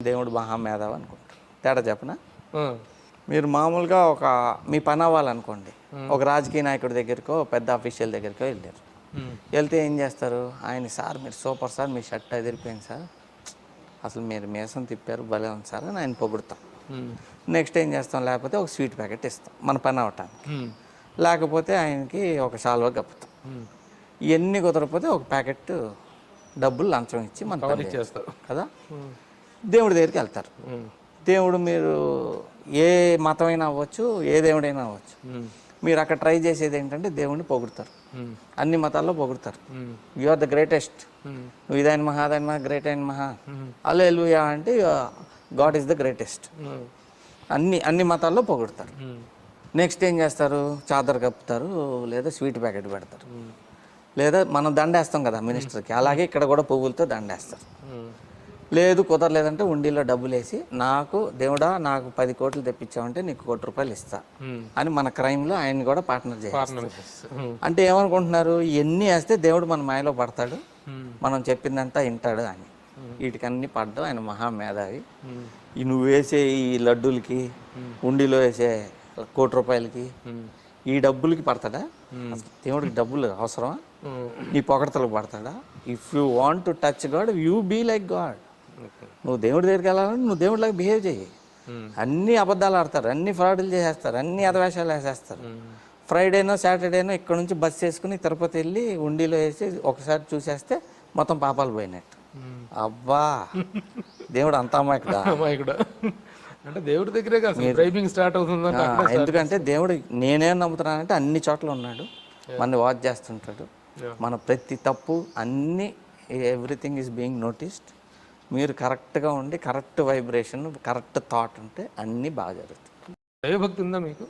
దేవుడు మహామేధావి అనుకుంటారు. తేడా చెప్పనా? మీరు మామూలుగా మీ పని అవ్వాలనుకోండి, ఒక రాజకీయ నాయకుడి దగ్గరికో పెద్ద అఫీషియల్ దగ్గరికో వెళ్ళారు. వెళ్తే ఏం చేస్తారు? ఆయన సార్ మీరు సూపర్ సార్, మీ షర్ట్ అదిరిపోయింది సార్, అసలు మీరు మీసం తిప్పారు, భలే ఉంది సార్ అని ఆయన పొగుడుతాం. నెక్స్ట్ ఏం చేస్తాం? లేకపోతే ఒక స్వీట్ ప్యాకెట్ ఇస్తాం మన పని అవ్వటానికి, లేకపోతే ఆయనకి ఒక శాలువా కప్పుతాం. ఇవన్నీ కుదరకపోతే ఒక ప్యాకెట్ డబ్బులు లంచం ఇచ్చి మన పని చేస్తారు కదా. దేవుడి దగ్గరికి వెళ్తారు. దేవుడు మీరు ఏ మతమైనా అవ్వచ్చు, ఏ దేవుడైనా అవ్వచ్చు, మీరు అక్కడ ట్రై చేసేది ఏంటంటే దేవుడిని పొగుడుతారు. అన్ని మతాల్లో పొగుడుతారు. యు ఆర్ ద గ్రేటెస్ట్, నువ్వు ఇదైన మహా అదైన మహా గ్రేట్ అయిన మహా హల్లెలూయా అంటే గాడ్ ఈజ్ ద గ్రేటెస్ట్. అన్ని మతాల్లో పొగుడుతారు. నెక్స్ట్ ఏం చేస్తారు? చాదర్ కప్పుతారు, లేదా స్వీట్ ప్యాకెట్ పెడతారు, లేదా మనం దండేస్తాం కదా మినిస్టర్కి, అలాగే ఇక్కడ కూడా పువ్వులతో దండేస్తారు. లేదు కుదరలేదంటే ఉండిలో డబ్బులు వేసి, నాకు దేవుడా నాకు 10 కోట్లు తెప్పించామంటే నీకు ₹1 కోటి ఇస్తా అని మన క్రైమ్లో ఆయన కూడా పార్ట్నర్ చేస్తారు. అంటే ఏమనుకుంటున్నారు? ఇవన్నీ వేస్తే దేవుడు మన మాయలో పడతాడు, మనం చెప్పిందంతా వింటాడు అని. వీటికన్నీ పడ్డం ఆయన మహామేధావి. నువ్వు వేసే ఈ లడ్డూలకి, ఉండిలో వేసే ₹1 కోటికి, ఈ డబ్బులకి పడతాడా? దేవుడికి డబ్బులు అవసరమా? నీ పొగడతలకు పడతాడా? If you want to touch God, you be like God. నువ్వు దేవుడి దగ్గరికి వెళ్ళాలంటే నువ్వు దేవుడిలాగా బిహేవ్ చేయి. అన్ని అబద్ధాలు ఆడతారు, అన్ని ఫ్రాడ్లు చేసేస్తారు, అన్ని అధవేషాలు వేసేస్తారు. ఫ్రైడేనో సాటర్డేనో ఇక్కడ నుంచి బస్సు వేసుకుని తిరుపతి వెళ్ళి ఉండిలో వేసి ఒకసారి చూసేస్తే మొత్తం పాపాలు పోయినట్టు. అబ్బా, దేవుడు అంత అమాయకుడా? అంటే దేవుడి దగ్గరే డ్రైవింగ్ స్టార్ట్ అవుతుంది. ఎందుకంటే దేవుడు నేనేం నమ్ముతున్నానంటే అన్ని చోట్ల ఉన్నాడు, మన వాచ్ చేస్తుంటాడు. మన ప్రతి తప్పు అన్ని ఎవ్రీథింగ్ ఈజ్ బీయింగ్ నోటీస్డ్. మీరు కరెక్ట్గా ఉండి కరెక్ట్ వైబ్రేషన్, కరెక్ట్ థాట్ ఉంటే అన్నీ బాగా జరుగుతాయి. దైవభక్తి ఉందా మీకు?